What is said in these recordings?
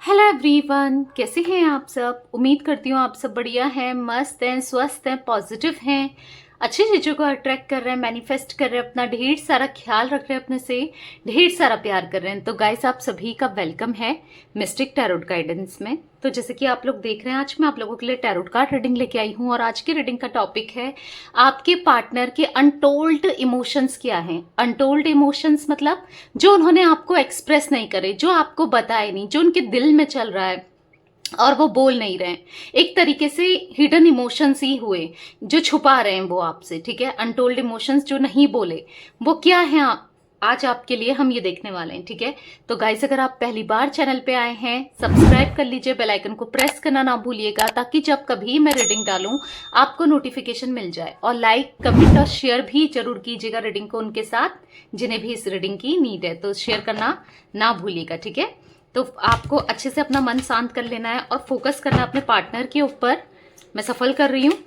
Hello everyone, कैसे हैं आप सब। उम्मीद करती हूँ आप सब बढ़िया हैं, मस्त हैं, स्वस्थ हैं, पॉजिटिव हैं, अच्छी चीज़ों को अट्रैक्ट कर रहे हैं, मैनिफेस्ट कर रहे हैं, अपना ढेर सारा ख्याल रख रहे हैं, अपने से ढेर सारा प्यार कर रहे हैं। तो गाइस, आप सभी का वेलकम है मिस्टिक टैरोट गाइडेंस में। तो जैसे कि आप लोग देख रहे हैं, आज मैं आप लोगों के लिए टैरोट कार्ड रीडिंग लेके आई हूँ और आज की रीडिंग का टॉपिक है आपके पार्टनर के अनटोल्ड इमोशंस क्या हैं। अनटोल्ड इमोशंस मतलब जो उन्होंने आपको एक्सप्रेस नहीं करे, जो आपको बताए नहीं, जो उनके दिल में चल रहा है और वो बोल नहीं रहे हैं। एक तरीके से हिडन इमोशंस ही हुए, जो छुपा रहे हैं वो आपसे। ठीक है, अनटोल्ड इमोशंस जो नहीं बोले वो क्या है, आज आपके लिए हम ये देखने वाले हैं। ठीक है, तो गाइस, अगर आप पहली बार चैनल पे आए हैं, सब्सक्राइब कर लीजिए, बेल आइकन को प्रेस करना ना भूलिएगा, ताकि जब कभी मैं रीडिंग डालूं आपको नोटिफिकेशन मिल जाए। और लाइक, कमेंट और शेयर भी जरूर कीजिएगा रीडिंग को उनके साथ जिन्हें भी इस रीडिंग की नीड है, तो शेयर करना ना भूलिएगा। ठीक है, तो आपको अच्छे से अपना मन शांत कर लेना है और फोकस करना है अपने पार्टनर के ऊपर। मैं सफल कर रही हूँ,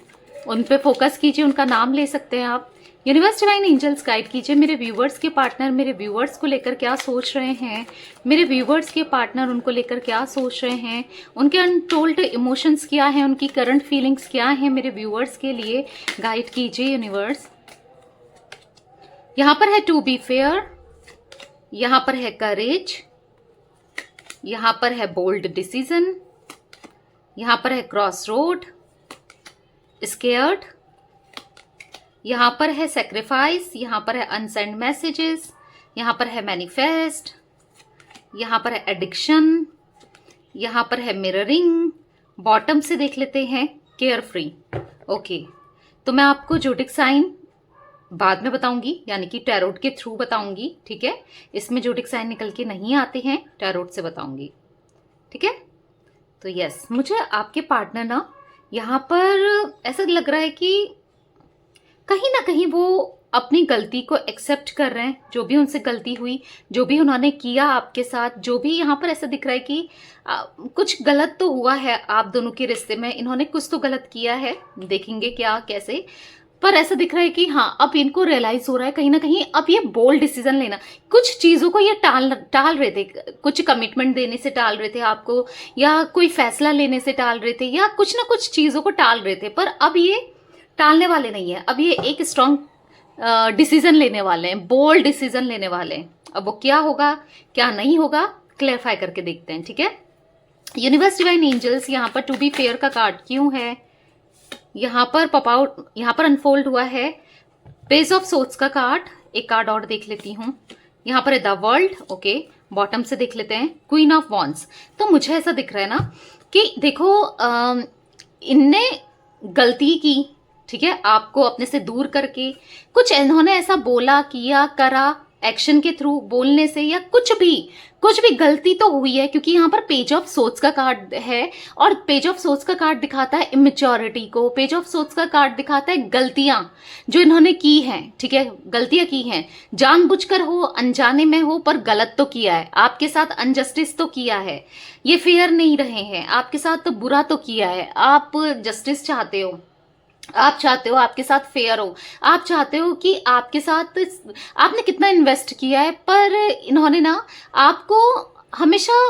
उन पे फोकस कीजिए, उनका नाम ले सकते हैं आप। यूनिवर्स डिवाइन एंजल्स गाइड कीजिए मेरे व्यूवर्स के पार्टनर मेरे व्यूवर्स को लेकर क्या सोच रहे हैं, मेरे व्यूवर्स के पार्टनर उनको लेकर क्या सोच रहे हैं, उनके अनटोल्ड इमोशंस क्या हैं, उनकी करंट फीलिंग्स क्या हैं, मेरे व्यूवर्स के लिए गाइड कीजिए यूनिवर्स। यहाँ पर है टू बी फेयर, यहाँ पर है करेज, यहाँ पर है बोल्ड डिसीजन, यहाँ पर है क्रॉस रोड, स्केयर्ड, यहाँ पर है सेक्रीफाइस, यहाँ पर है अनसेंड मैसेजेस, यहाँ पर है मैनिफेस्ट, यहाँ पर है एडिक्शन, यहाँ पर है मिररिंग। बॉटम से देख लेते हैं केयर फ्री। ओके, तो मैं आपको जोडिक साइन बाद में बताऊंगी, यानी कि टैरोट के थ्रू बताऊंगी। ठीक है, इसमें जोडिक साइन निकल के नहीं आते हैं, टैरोट से बताऊंगी। ठीक है, तो यस, मुझे आपके पार्टनर ना यहाँ पर ऐसा लग रहा है कि कहीं ना कहीं वो अपनी गलती को एक्सेप्ट कर रहे हैं। जो भी उनसे गलती हुई, जो भी उन्होंने किया आपके साथ, जो भी यहाँ पर ऐसा दिख रहा है कि कुछ गलत तो हुआ है आप दोनों के रिश्ते में, इन्होंने कुछ तो गलत किया है, देखेंगे क्या कैसे। पर ऐसा दिख रहा है कि हाँ, अब इनको रियलाइज हो रहा है कहीं ना कहीं, अब ये बोल्ड डिसीजन लेना, कुछ चीजों को ये टाल रहे थे, कुछ कमिटमेंट देने से टाल रहे थे आपको, या कोई फैसला लेने से टाल रहे थे, या कुछ ना कुछ चीजों को टाल रहे थे। पर अब ये टालने वाले नहीं है, अब ये एक स्ट्रॉन्ग डिसीजन लेने वाले हैं, बोल्ड डिसीजन लेने वाले हैं। अब वो क्या होगा क्या नहीं होगा, क्लेरिफाई करके देखते हैं। ठीक है, यूनिवर्स डिवाइन एंजल्स, यहाँ पर टू बी फेयर का कार्ड क्यों है, यहाँ पर पॉप आउट, यहाँ पर अनफोल्ड हुआ है पेज ऑफ सोर्ड्स का कार्ड। एक कार्ड और देख लेती हूँ, यहाँ पर है द वर्ल्ड। ओके, बॉटम से देख लेते हैं क्वीन ऑफ वॉन्ड्स। तो मुझे ऐसा दिख रहा है ना कि देखो, इनने गलती की, ठीक है, आपको अपने से दूर करके, कुछ इन्होंने ऐसा बोला, किया, करा, एक्शन के थ्रू, बोलने से, या कुछ भी गलती तो हुई है। क्योंकि यहाँ पर पेज ऑफ सोर्ड्स का कार्ड है और पेज ऑफ सोर्ड्स का कार्ड दिखाता है इमेच्योरिटी को, पेज ऑफ सोर्ड्स का कार्ड दिखाता है गलतियां जो इन्होंने की हैं। ठीक है, गलतियां की हैं, जानबूझकर हो, अनजाने में हो, पर गलत तो किया है, आपके साथ अनजस्टिस तो किया है, ये फेयर नहीं रहे हैं आपके साथ, तो बुरा तो किया है। आप जस्टिस चाहते हो, आप चाहते हो आपके साथ फेयर हो, आप चाहते हो कि आपके साथ आपने कितना इन्वेस्ट किया है, पर इन्होंने ना आपको हमेशा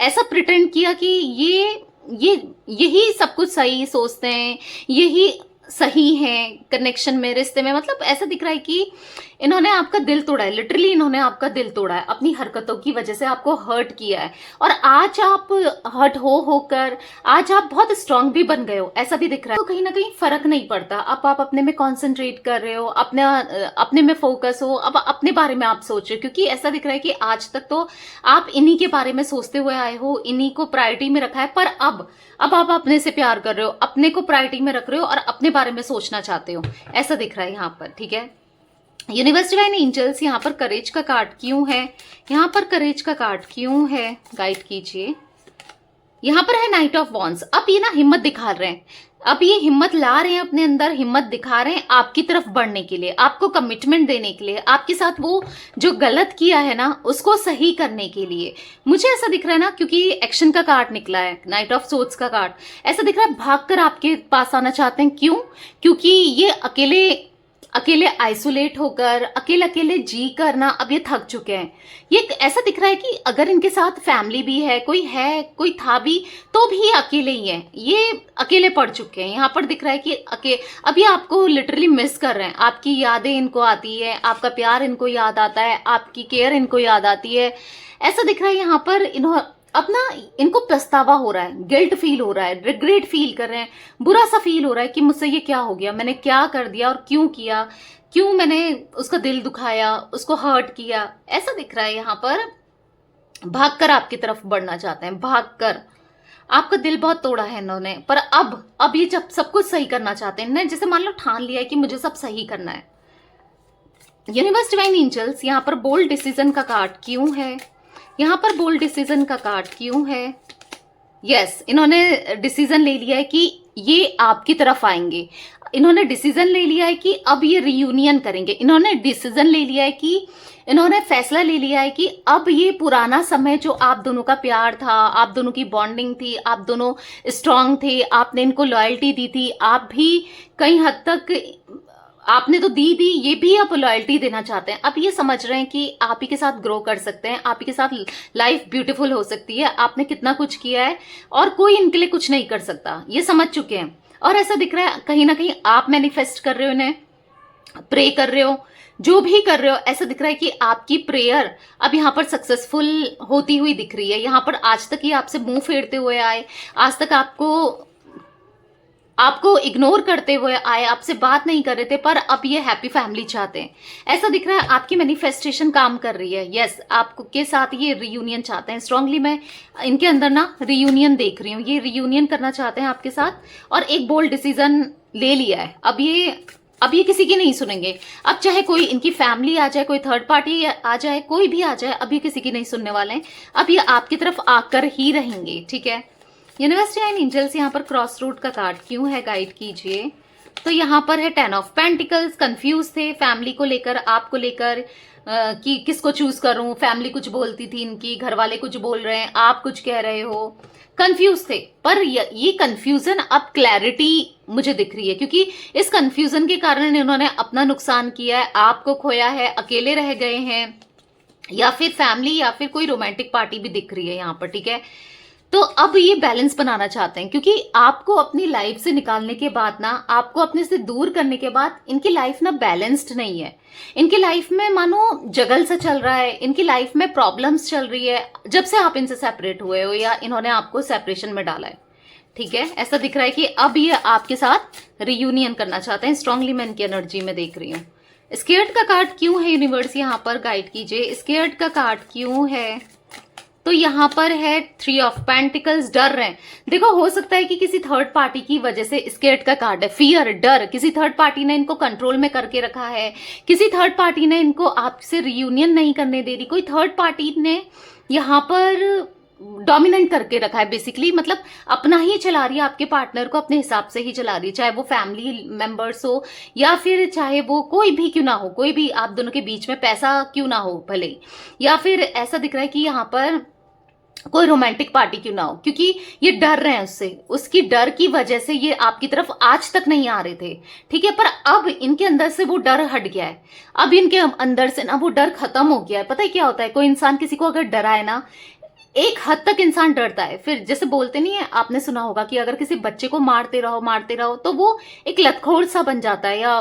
ऐसा प्रिटेंड किया कि ये यही सब कुछ सही सोचते हैं, यही सही है कनेक्शन में, रिश्ते में। मतलब ऐसा दिख रहा है कि इन्होंने आपका दिल तोड़ा है, लिटरली इन्होंने आपका दिल तोड़ा है, अपनी हरकतों की वजह से आपको हर्ट किया है। और आज आप हर्ट होकर आज आप बहुत स्ट्रांग भी बन गए हो, ऐसा भी दिख रहा है। तो कहीं ना कहीं फर्क नहीं पड़ता, अब आप अपने में कॉन्सेंट्रेट कर रहे हो, अपने में फोकस हो, अब अपने बारे में आप सोच रहे हो। क्योंकि ऐसा दिख रहा है कि आज तक तो आप इन्हीं के बारे में सोचते हुए आए हो, इन्हीं को प्रायोरिटी में रखा है, पर अब आप अपने से प्यार कर रहे हो, अपने को प्रायोरिटी में रख रहे हो और अपने बारे में सोचना चाहते हो, ऐसा दिख रहा है यहाँ पर। ठीक है, यूनिवर्स डिवाइन एंजल्स, यहाँ पर करेज का कार्ड क्यों है, यहाँ पर करेज का कार्ड क्यों है, गाइड कीजिए। यहाँ पर है नाइट ऑफ वॉन्ड्स। अब ये ना हिम्मत दिखा रहे हैं, अब ये हिम्मत ला रहे हैं, अपने अंदर हिम्मत दिखा रहे हैं आपकी तरफ बढ़ने के लिए, आपको कमिटमेंट देने के लिए, आपके साथ वो जो गलत किया है ना उसको सही करने के लिए। मुझे ऐसा दिख रहा है ना, क्योंकि एक्शन का कार्ड निकला है, नाइट ऑफ सोर्ड्स का कार्ड, ऐसा दिख रहा है भागकर आपके पास आना चाहते हैं। क्यों? क्योंकि ये अकेले आइसोलेट होकर, अकेले अकेले जी कर ना अब ये थक चुके हैं। ये ऐसा दिख रहा है कि अगर इनके साथ फैमिली भी है, कोई था भी, तो भी अकेले ही है, ये अकेले पड़ चुके हैं। यहाँ पर दिख रहा है कि अब ये आपको लिटरली मिस कर रहे हैं, आपकी यादें इनको आती है, आपका प्यार इनको याद आता है, आपकी केयर इनको याद आती है। ऐसा दिख रहा है यहाँ पर अपना इनको पछतावा हो रहा है, गिल्ट फील हो रहा है, रिग्रेट फील कर रहे हैं, बुरा सा फील हो रहा है कि मुझसे ये क्या हो गया, मैंने क्या कर दिया और क्यों किया, क्यों मैंने उसका दिल दुखाया, उसको हर्ट किया। ऐसा दिख रहा है यहाँ पर भागकर आपकी तरफ बढ़ना चाहते हैं, भागकर आपका दिल बहुत तोड़ा है इन्होंने, पर अब ये जब सब कुछ सही करना चाहते हैं, इन्होंने जैसे मान लो ठान लिया है कि मुझे सब सही करना है। यूनिवर्स डिवाइन एंजल्स, यहाँ पर बोल्ड डिसीजन का कार्ड क्यों है? यहाँ पर बोल्ड डिसीजन का कार्ड क्यों है? यस, इन्होंने डिसीजन ले लिया है कि ये आपकी तरफ आएंगे। इन्होंने डिसीजन ले लिया है कि अब ये रियूनियन करेंगे। इन्होंने डिसीजन ले लिया है कि इन्होंने फैसला ले लिया है कि अब ये पुराना समय जो आप दोनों का प्यार था, आप दोनों की बॉन्डिंग थी, आप दोनों स्ट्रांग थे, आपने इनको लॉयल्टी दी थी, आप भी कई हद तक आपने तो दी, ये भी अब लॉयल्टी देना चाहते हैं। अब ये समझ रहे हैं कि आप ही के साथ ग्रो कर सकते हैं, आप ही के साथ लाइफ ब्यूटीफुल हो सकती है, आपने कितना कुछ किया है और कोई इनके लिए कुछ नहीं कर सकता, ये समझ चुके हैं। और ऐसा दिख रहा है कहीं ना कहीं आप मैनिफेस्ट कर रहे हो, इन्हें प्रे कर रहे हो, जो भी कर रहे हो, ऐसा दिख रहा है कि आपकी प्रेयर अब यहाँ पर सक्सेसफुल होती हुई दिख रही है। यहाँ पर आज तक ये आपसे मुंह फेरते हुए आए, आज तक आपको इग्नोर करते हुए आए, आपसे बात नहीं कर रहे थे, पर अब ये हैप्पी फैमिली चाहते हैं। ऐसा दिख रहा है आपकी मैनिफेस्टेशन काम कर रही है। यस, आपको के साथ ये रियूनियन चाहते हैं। स्ट्रांगली मैं इनके अंदर ना रियूनियन देख रही हूँ, ये रियूनियन करना चाहते हैं आपके साथ और एक बोल्ड डिसीजन ले लिया है। अब ये किसी की नहीं सुनेंगे। अब चाहे कोई इनकी फैमिली आ जाए, कोई थर्ड पार्टी आ जाए, कोई भी आ जाए, अब ये किसी की नहीं सुनने वाले हैं। अब ये आपकी तरफ आकर ही रहेंगे, ठीक है। यूनिवर्स डिवाइन एंजल्स, यहाँ पर क्रॉस रूट का कार्ड क्यों है, गाइड कीजिए। तो यहाँ पर है 10 ऑफ पेंटिकल्स, कंफ्यूज थे फैमिली को लेकर, आपको लेकर कि किसको चूज करूं। फैमिली कुछ बोलती थी इनकी, घर वाले कुछ बोल रहे हैं, आप कुछ कह रहे हो, कंफ्यूज थे। पर ये कंफ्यूजन अब क्लैरिटी मुझे दिख रही है, क्योंकि इस कंफ्यूजन के कारण इन्होंने अपना नुकसान किया है, आपको खोया है, अकेले रह गए हैं, या फिर फैमिली या फिर कोई रोमांटिक पार्टी भी दिख रही है यहाँ पर, ठीक है। तो अब ये बैलेंस बनाना चाहते हैं, क्योंकि आपको अपनी लाइफ से निकालने के बाद ना, आपको अपने से दूर करने के बाद इनकी लाइफ ना बैलेंस्ड नहीं है। इनकी लाइफ में मानो जगल सा चल रहा है, इनकी लाइफ में प्रॉब्लम्स चल रही है जब से आप इनसे सेपरेट हुए हो या इन्होंने आपको सेपरेशन में डाला है, ठीक है। ऐसा दिख रहा है कि अब ये आपके साथ रियूनियन करना चाहते हैं। स्ट्रांगली मैं इनकी एनर्जी में देख रही हूँ। स्केयर्ड का कार्ड क्यों है यूनिवर्स, यहाँ पर गाइड कीजिए। स्केयर्ड का कार्ड क्यों है? तो यहाँ पर है 3 ऑफ पेंटिकल्स, डर रहे हैं। देखो, हो सकता है कि किसी थर्ड पार्टी की वजह से, स्केर्ड का कार्ड है, फियर, डर, किसी थर्ड पार्टी ने इनको कंट्रोल में करके रखा है, किसी थर्ड पार्टी ने इनको आपसे रियूनियन नहीं करने दे रही, कोई थर्ड पार्टी ने यहाँ पर डोमिनेंट करके रखा है बेसिकली, मतलब अपना ही चला रही है, आपके पार्टनर को अपने हिसाब से ही चला रही है, चाहे वो फैमिली मेंबर्स हो या फिर चाहे वो कोई भी क्यों ना हो, कोई भी आप दोनों के बीच में पैसा क्यों ना हो भले ही, या फिर ऐसा दिख रहा है कि यहाँ पर कोई रोमांटिक पार्टी क्यों ना हो, क्योंकि ये डर रहे हैं उससे, उसकी डर की वजह से ये आपकी तरफ आज तक नहीं आ रहे थे, ठीक है। पर अब इनके अंदर से वो डर हट गया है, अब इनके अंदर से ना वो डर खत्म हो गया है। पता है क्या होता है, कोई इंसान किसी को अगर डराए ना, एक हद तक इंसान डरता है, फिर जैसे बोलते नहीं है, आपने सुना होगा कि अगर किसी बच्चे को मारते रहो तो वो एक लतखोर सा बन जाता है, या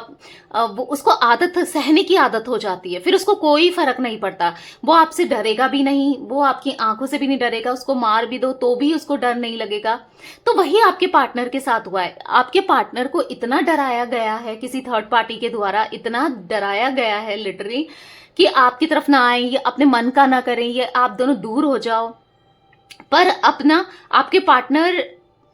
वो उसको आदत, सहने की आदत हो जाती है, फिर उसको कोई फर्क नहीं पड़ता, वो आपसे डरेगा भी नहीं, वो आपकी आंखों से भी नहीं डरेगा, उसको मार भी दो तो भी उसको डर नहीं लगेगा। तो वही आपके पार्टनर के साथ हुआ है। आपके पार्टनर को इतना डराया गया है किसी थर्ड पार्टी के द्वारा, इतना डराया गया है लिटरली, कि आपकी तरफ ना आए, ये अपने मन का ना करें, ये आप दोनों दूर हो जाओ। पर अपना आपके पार्टनर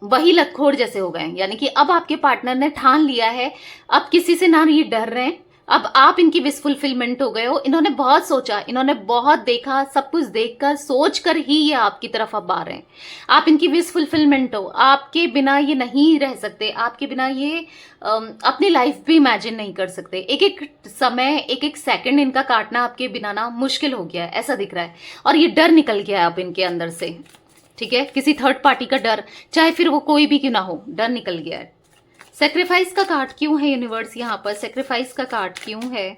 वही लतखोर जैसे हो गए, यानी कि अब आपके पार्टनर ने ठान लिया है, अब किसी से ना ये डर रहे हैं, अब आप इनकी विश फुलफिलमेंट हो गए हो। इन्होंने बहुत सोचा, इन्होंने बहुत देखा, सब कुछ देखकर सोचकर ही ये आपकी तरफ अब आ रहे हैं। आप इनकी विश फुलफिलमेंट हो, आपके बिना ये नहीं रह सकते, आपके बिना ये अपनी लाइफ भी इमेजिन नहीं कर सकते। एक एक समय, एक एक सेकंड इनका काटना आपके बिना ना मुश्किल हो गया है, ऐसा दिख रहा है। और ये डर निकल गया है अब इनके अंदर से, ठीक है, किसी थर्ड पार्टी का डर, चाहे फिर वो कोई भी क्यों ना हो, डर निकल गया है। सेक्रीफाइस का कार्ड क्यों है यूनिवर्स यहाँ पर, सेक्रीफाइस का कार्ड क्यों है?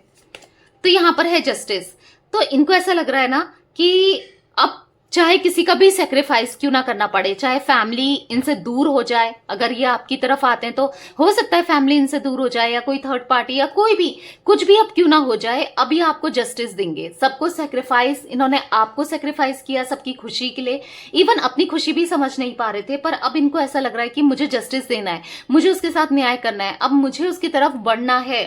तो यहाँ पर है जस्टिस। तो इनको ऐसा लग रहा है ना कि अब चाहे किसी का भी सेक्रीफाइस क्यों ना करना पड़े, चाहे फैमिली इनसे दूर हो जाए, अगर ये आपकी तरफ आते हैं तो हो सकता है फैमिली इनसे दूर हो जाए, या कोई थर्ड पार्टी या कोई भी कुछ भी अब क्यों ना हो जाए, अब ये आपको जस्टिस देंगे। सबको सेक्रीफाइस, इन्होंने आपको सेक्रीफाइस किया सबकी खुशी के लिए, इवन अपनी खुशी भी समझ नहीं पा रहे थे, पर अब इनको ऐसा लग रहा है कि मुझे जस्टिस देना है, मुझे उसके साथ न्याय करना है, अब मुझे उसकी तरफ बढ़ना है।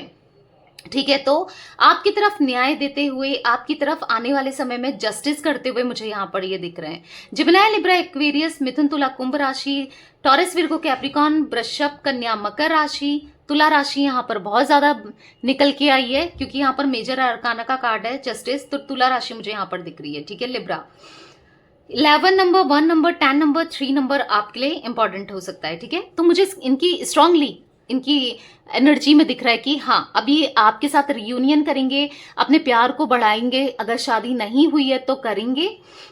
ठीक है, तो आपकी तरफ न्याय देते हुए, आपकी तरफ आने वाले समय में जस्टिस करते हुए मुझे यहाँ पर ये दिख रहे हैं। जिमिनी, लिब्रा, एक्वेरियस, मिथुन, तुला, कुंभ राशि, टॉरस, विर्गो, कैप्रिकॉर्न, वृषभ, कन्या, मकर राशि, तुला राशि यहाँ पर बहुत ज्यादा निकल के आई है, क्योंकि यहाँ पर मेजर अरकाना का कार्ड है जस्टिस, तो तुला राशि मुझे यहाँ पर दिख रही है। ठीक है, Libra 11 number, 1 number, 10 number, 3 number आपके लिए इंपॉर्टेंट हो सकता है। ठीक है, तो मुझे इनकी स्ट्रांगली इनकी एनर्जी में दिख रहा है कि हाँ, अभी आपके साथ रियूनियन करेंगे, अपने प्यार को बढ़ाएंगे, अगर शादी नहीं हुई है तो करेंगे,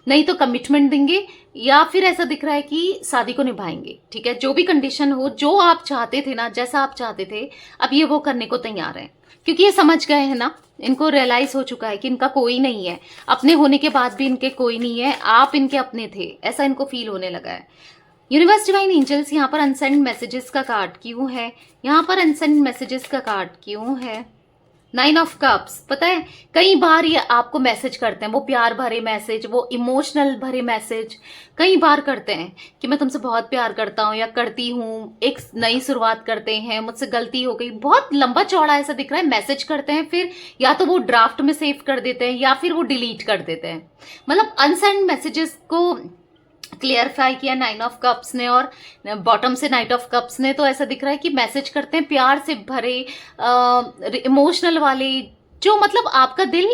नहीं तो कमिटमेंट देंगे, या फिर ऐसा दिख रहा है कि शादी को निभाएंगे। ठीक है, जो भी कंडीशन हो, जो आप चाहते थे ना, जैसा आप चाहते थे, अब ये वो करने को तैयार है, क्योंकि ये समझ गए हैं ना, इनको रियलाइज हो चुका है कि इनका कोई नहीं है, अपने होने के बाद भी इनके कोई नहीं है, आप इनके अपने थे, ऐसा इनको फील होने लगा है। यूनिवर्स, डिवाइन एंजल्स, यहाँ पर अनसेंड मैसेजेस का कार्ड क्यों है? यहाँ पर अनसेंड मैसेजेस का कार्ड क्यों है? 9 ऑफ कप्स। पता है, कई बार ये आपको मैसेज करते हैं, वो प्यार भरे मैसेज, वो इमोशनल भरे मैसेज कई बार करते हैं कि मैं तुमसे बहुत प्यार करता हूँ या करती हूँ, एक नई शुरुआत करते हैं, मुझसे गलती हो गई, बहुत लंबा चौड़ा ऐसा दिख रहा है, मैसेज करते हैं, फिर या तो वो ड्राफ्ट में सेव कर देते हैं या फिर वो डिलीट कर देते हैं। मतलब अनसेंड मैसेजेस को क्लियरफाई किया 9 ऑफ कप्स ने, और बॉटम से नाइट ऑफ कप्स ने। तो ऐसा दिख रहा है कि मैसेज करते हैं प्यार से भरे, इमोशनल वाले, जो मतलब आपका दिल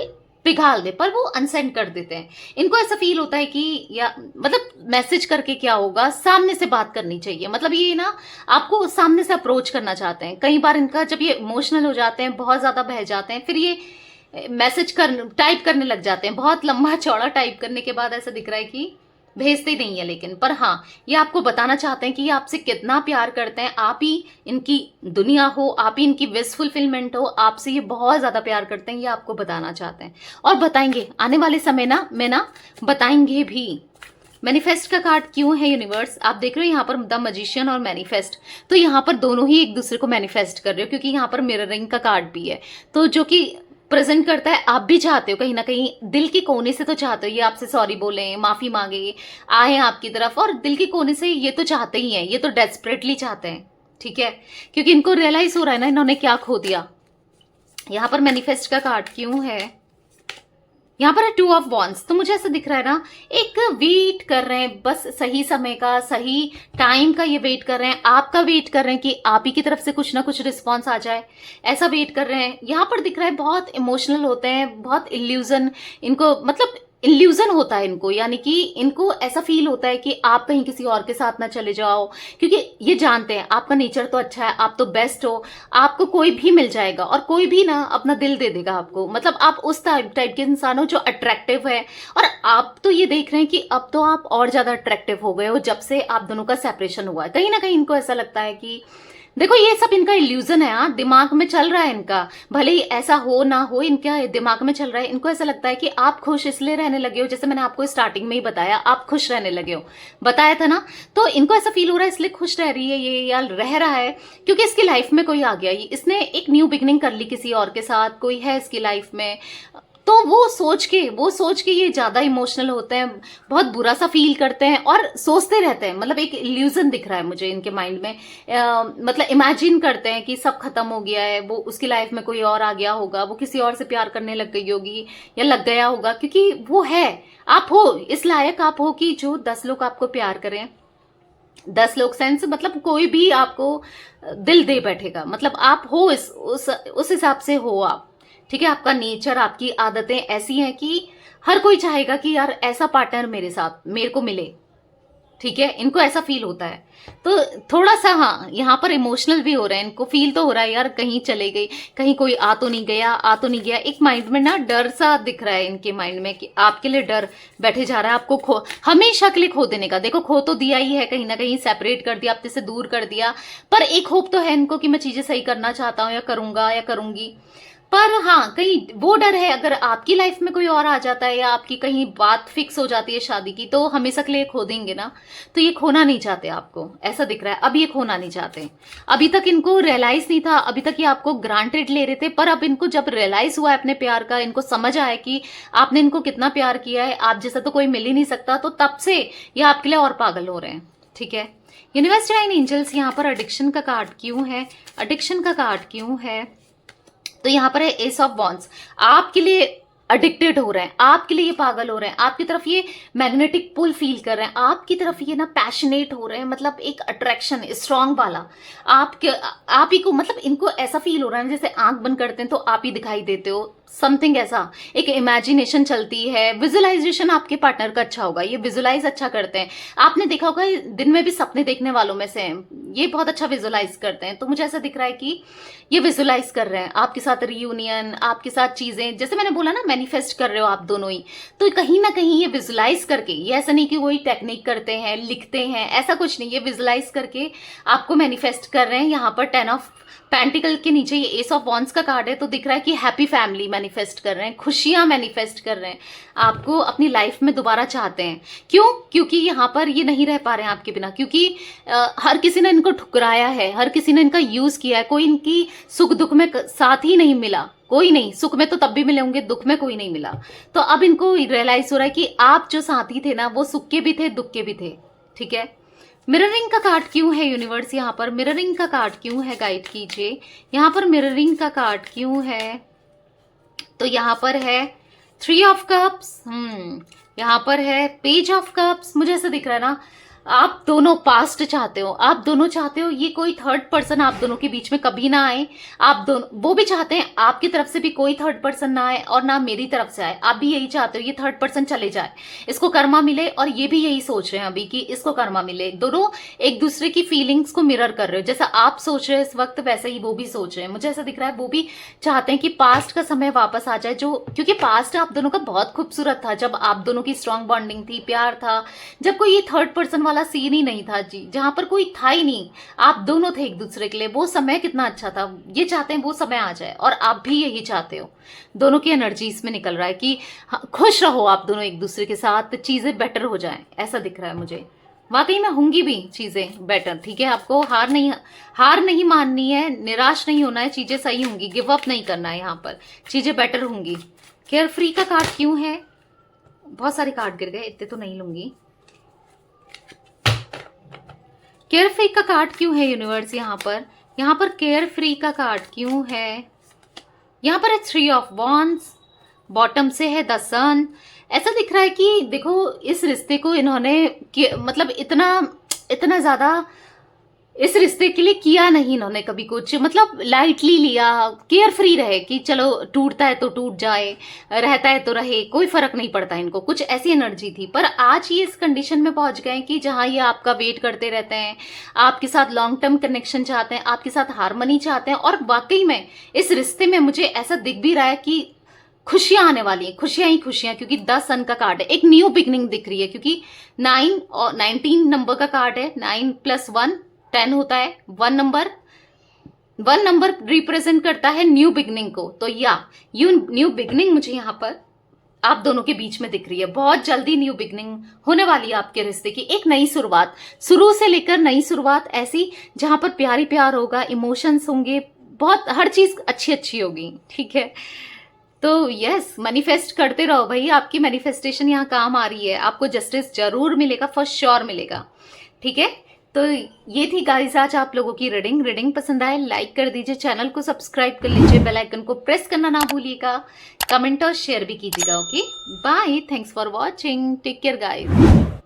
पिघाल दे, पर वो अनसेंड कर देते हैं। इनको ऐसा फील होता है कि या मतलब मैसेज करके क्या होगा, सामने से बात करनी चाहिए, मतलब ये ना आपको सामने से अप्रोच करना चाहते हैं। कई बार इनका जब ये इमोशनल हो जाते हैं, बहुत ज्यादा बह जाते हैं, फिर ये मैसेज टाइप करने लग जाते हैं, बहुत लंबा चौड़ा टाइप करने के बाद ऐसा दिख रहा है कि भेजते नहीं है, लेकिन पर हाँ, ये आपको बताना चाहते हैं कि ये आपसे कितना प्यार करते हैं, आप ही इनकी दुनिया हो, आप ही इनकी विश फुलफिलमेंट हो, आपसे ये बहुत ज्यादा प्यार करते हैं, ये आपको बताना चाहते हैं और बताएंगे आने वाले समय ना में ना बताएंगे भी। मैनिफेस्ट का कार्ड क्यों है यूनिवर्स? आप देख रहे हो यहाँ पर द मैजिशियन और मैनिफेस्ट, तो यहाँ पर दोनों ही एक दूसरे को मैनिफेस्ट कर रहे हो, क्योंकि यहाँ पर मिररिंग का कार्ड भी है, तो जो कि प्रेजेंट करता है आप भी चाहते हो कहीं ना कहीं, दिल के कोने से तो चाहते हो ये आपसे सॉरी बोले, माफी मांगे, आए आपकी तरफ, और दिल के कोने से ये तो चाहते ही हैं, ये तो डेस्परेटली चाहते हैं। ठीक है, क्योंकि इनको रियलाइज हो रहा है ना इन्होंने क्या खो दिया। यहाँ पर मैनिफेस्ट का कार्ड क्यों है? यहाँ पर है 2 ऑफ वॉन्ड्स। तो मुझे ऐसा दिख रहा है ना, एक वेट कर रहे हैं, बस सही समय का, सही टाइम का ये वेट कर रहे हैं, आपका वेट कर रहे हैं कि आप ही की तरफ से कुछ ना कुछ रिस्पॉन्स आ जाए, ऐसा वेट कर रहे हैं। यहाँ पर दिख रहा है बहुत इमोशनल होते हैं, बहुत इल्यूजन इनको, मतलब इल्यूजन होता है इनको, यानी कि इनको ऐसा फील होता है कि आप कहीं किसी और के साथ ना चले जाओ, क्योंकि ये जानते हैं आपका नेचर तो अच्छा है, आप तो बेस्ट हो, आपको कोई भी मिल जाएगा और कोई भी ना अपना दिल दे देगा आपको, मतलब आप उस टाइप के इंसान हो जो अट्रैक्टिव है। और आप तो ये देख रहे हैं कि अब तो आप और ज्यादा अट्रैक्टिव हो गए हो जब से आप दोनों का सेपरेशन हुआ है। कहीं ना कहीं इनको ऐसा लगता है कि देखो ये सब इनका इल्यूजन है, हाँ, दिमाग में चल रहा है इनका, भले ही ऐसा हो ना हो, इनका दिमाग में चल रहा है। इनको ऐसा लगता है कि आप खुश इसलिए रहने लगे हो, जैसे मैंने आपको स्टार्टिंग में ही बताया, आप खुश रहने लगे हो, बताया था ना, तो इनको ऐसा फील हो रहा है इसलिए खुश रह रही है ये, या रह रहा है क्योंकि इसकी लाइफ में कोई आ गया, इसने एक न्यू बिगनिंग कर ली किसी और के साथ, कोई है इसकी लाइफ में, तो वो सोच के ये ज्यादा इमोशनल होते हैं, बहुत बुरा सा फील करते हैं और सोचते रहते हैं, मतलब एक इल्यूजन दिख रहा है मुझे इनके माइंड में, मतलब इमेजिन करते हैं कि सब खत्म हो गया है, वो उसकी लाइफ में कोई और आ गया होगा, वो किसी और से प्यार करने लग गई होगी या लग गया होगा, क्योंकि वो है, आप हो इस लायक, आप हो कि जो 10 लोग आपको प्यार करें, 10 लोग सेंस मतलब कोई भी आपको दिल दे बैठेगा, मतलब आप हो उस हिसाब से हो आप। ठीक है, आपका नेचर, आपकी आदतें ऐसी हैं कि हर कोई चाहेगा कि यार ऐसा पार्टनर मेरे साथ मेरे को मिले। ठीक है, इनको ऐसा फील होता है। तो थोड़ा सा हाँ यहाँ पर इमोशनल भी हो रहे हैं, इनको फील तो हो रहा है यार कहीं चले गई, कहीं कोई आ तो नहीं गया, आ तो नहीं गया। एक माइंड में ना डर सा दिख रहा है इनके माइंड में कि आपके लिए डर बैठे जा रहा है, आपको खो हमेशा के लिए खो देने का। देखो खो तो दिया ही है, कहीं ना कहीं सेपरेट कर दिया, आपसे से दूर कर दिया, पर एक होप तो है इनको कि मैं चीजें सही करना चाहता हूँ या करूंगा या करूंगी। पर हाँ कहीं वो डर है, अगर आपकी लाइफ में कोई और आ जाता है या आपकी कहीं बात फिक्स हो जाती है शादी की, तो हमेशा के लिए खो देंगे ना। तो ये खोना नहीं चाहते आपको, ऐसा दिख रहा है। अब ये खोना नहीं चाहते, अभी तक इनको रियलाइज नहीं था, अभी तक ये आपको ग्रांटेड ले रहे थे, पर अब इनको जब रियलाइज हुआ है अपने प्यार का, इनको समझ आया कि आपने इनको कितना प्यार किया है, आप जैसा तो कोई मिल ही नहीं सकता, तो तब से ये आपके लिए और पागल हो रहे हैं। ठीक है, यूनिवर्स डिवाइन एंजल्स यहाँ पर एडिक्शन का कार्ड क्यों है, एडिक्शन का कार्ड क्यों है? तो यहाँ पर है एस ऑफ वॉन्ड्स। आपके लिए एडिक्टेड हो रहे हैं, आपके लिए ये पागल हो रहे हैं, आपकी तरफ ये मैग्नेटिक पुल फील कर रहे हैं, आपकी तरफ ये ना पैशनेट हो रहे हैं, मतलब एक अट्रैक्शन स्ट्रांग वाला आप ही को, मतलब इनको ऐसा फील हो रहा है जैसे आंख बंद करते हैं तो आप ही दिखाई देते हो, समथिंग ऐसा। एक इमेजिनेशन चलती है, विजुअलाइजेशन आपके पार्टनर का अच्छा होगा, ये विजुअलाइज अच्छा करते हैं। आपने देखा होगा दिन में भी सपने देखने वालों में से हैं, ये बहुत अच्छा विजुअलाइज करते हैं। तो मुझे ऐसा दिख रहा है कि ये विजुअलाइज कर रहे हैं आपके साथ रियूनियन, आपके साथ चीजें, जैसे मैंने बोला ना मैनिफेस्ट कर रहे हो आप दोनों ही। तो कहीं ना कहीं ये विजुअलाइज करके, ये ऐसा नहीं कि वही टेक्निक करते हैं लिखते हैं, ऐसा कुछ नहीं, ये विजुअलाइज करके आपको मैनिफेस्ट कर रहे हैं। यहाँ पर 10 ऑफ पेंटिकल के नीचे ये एस ऑफ वॉन्ड्स का कार्ड है, तो दिख रहा है कि हैप्पी फैमिली मैनिफेस्ट कर रहे हैं, खुशियां मैनिफेस्ट कर रहे हैं, आपको अपनी लाइफ में दोबारा चाहते हैं। क्यों? क्योंकि यहाँ पर ये नहीं रह पा रहे हैं आपके बिना, क्योंकि हर किसी ने इनको ठुकराया है, हर किसी ने इनका यूज किया है, कोई इनकी सुख दुख में साथ ही नहीं मिला, कोई नहीं। सुख में तो तब भी मिले होंगे, दुख में कोई नहीं मिला। तो अब इनको रियलाइज हो रहा है कि आप जो साथी थे ना, वो सुख के भी थे दुख के भी थे। ठीक है, मिररिंग का कार्ड क्यों है यूनिवर्स? यहाँ पर मिररिंग का कार्ड क्यों है, गाइड कीजिए। यहाँ पर मिररिंग का कार्ड क्यों है? तो यहाँ पर है 3 ऑफ कप्स, यहाँ पर है पेज ऑफ कप्स। मुझे ऐसा दिख रहा है ना, आप दोनों पास्ट चाहते हो, आप दोनों चाहते हो ये कोई थर्ड पर्सन आप दोनों के बीच में कभी ना आए। आप दोनों, वो भी चाहते हैं आपकी तरफ से भी कोई थर्ड पर्सन ना आए और ना मेरी तरफ से आए। आप भी यही चाहते हो ये थर्ड पर्सन चले जाए, इसको कर्मा मिले, और ये भी यही सोच रहे हैं अभी कि इसको कर्मा मिले। दोनों एक दूसरे की फीलिंग्स को मिरर कर रहे हो, जैसा आप सोच रहे हो इस वक्त वैसे ही वो भी सोच रहे हैं। मुझे ऐसा दिख रहा है वो भी चाहते हैं कि पास्ट का समय वापस आ जाए, जो क्योंकि पास्ट आप दोनों का बहुत खूबसूरत था, जब आप दोनों की स्ट्रांग बॉन्डिंग थी, प्यार था, जब कोई ये थर्ड पर्सन वाला सीन ही नहीं था जी, जहां पर कोई था ही नहीं, आप दोनों थे एक दूसरे के लिए। वो समय कितना अच्छा था, ये चाहते हैं वो समय आ जाए, और आप भी यही चाहते हो। दोनों की एनर्जी इसमें निकल रहा है कि खुश रहो आप दोनों एक दूसरे के साथ, चीजें बेटर हो जाएं, ऐसा दिख रहा है मुझे। वाकई में होंगी भी चीजें बेटर। ठीक है, आपको हार नहीं माननी है, निराश नहीं होना है, चीजें सही होंगी, गिव अप नहीं करना है, यहाँ पर चीजें बेटर होंगी। केयर फ्री का कार्ड क्यों है? बहुत सारे कार्ड गिर गए, इतने तो नहीं लूंगी। केयर फ्री का कार्ड क्यों है यूनिवर्स? यहाँ पर केयर फ्री का कार्ड क्यों है? यहाँ पर है 3 ऑफ वॉन्ड्स, बॉटम से है द सन। ऐसा दिख रहा है कि देखो इस रिश्ते को इन्होंने मतलब इतना ज्यादा इस रिश्ते के लिए किया नहीं इन्होंने कभी कुछ, मतलब लाइटली लिया, केयर फ्री रहे कि चलो टूटता है तो टूट जाए, रहता है तो रहे, कोई फर्क नहीं पड़ता इनको, कुछ ऐसी एनर्जी थी। पर आज ये इस कंडीशन में पहुंच गए कि जहां ये आपका वेट करते रहते हैं, आपके साथ लॉन्ग टर्म कनेक्शन चाहते हैं, आपके साथ हार्मनी चाहते हैं। और वाकई में इस रिश्ते में मुझे ऐसा दिख भी रहा है कि खुशियां आने वाली हैं, खुशियां ही खुशियां, क्योंकि 10 सन का कार्ड है, एक न्यू बिगनिंग दिख रही है, क्योंकि 9 और 19 नंबर का कार्ड है, 9 + 1 10 होता है, 1 नंबर रिप्रेजेंट करता है न्यू बिगनिंग को। तो न्यू बिगनिंग मुझे यहाँ पर आप दोनों के बीच में दिख रही है। बहुत जल्दी न्यू बिगनिंग होने वाली है आपके रिश्ते की, एक नई शुरुआत, शुरू से लेकर नई शुरुआत ऐसी, जहां पर प्यार ही प्यार होगा, इमोशंस होंगे, बहुत हर चीज अच्छी अच्छी होगी। ठीक है, तो यस, मैनिफेस्ट करते रहो भाई, आपकी मैनिफेस्टेशन यहाँ काम आ रही है, आपको जस्टिस जरूर मिलेगा, फॉर श्योर मिलेगा। ठीक है, तो ये थी गाइस आज आप लोगों की रीडिंग पसंद आए लाइक कर दीजिए, चैनल को सब्सक्राइब कर लीजिए, बेल आइकन को प्रेस करना ना भूलिएगा, कमेंट और शेयर भी कीजिएगा। Okay bye, thanks for watching, take care guys.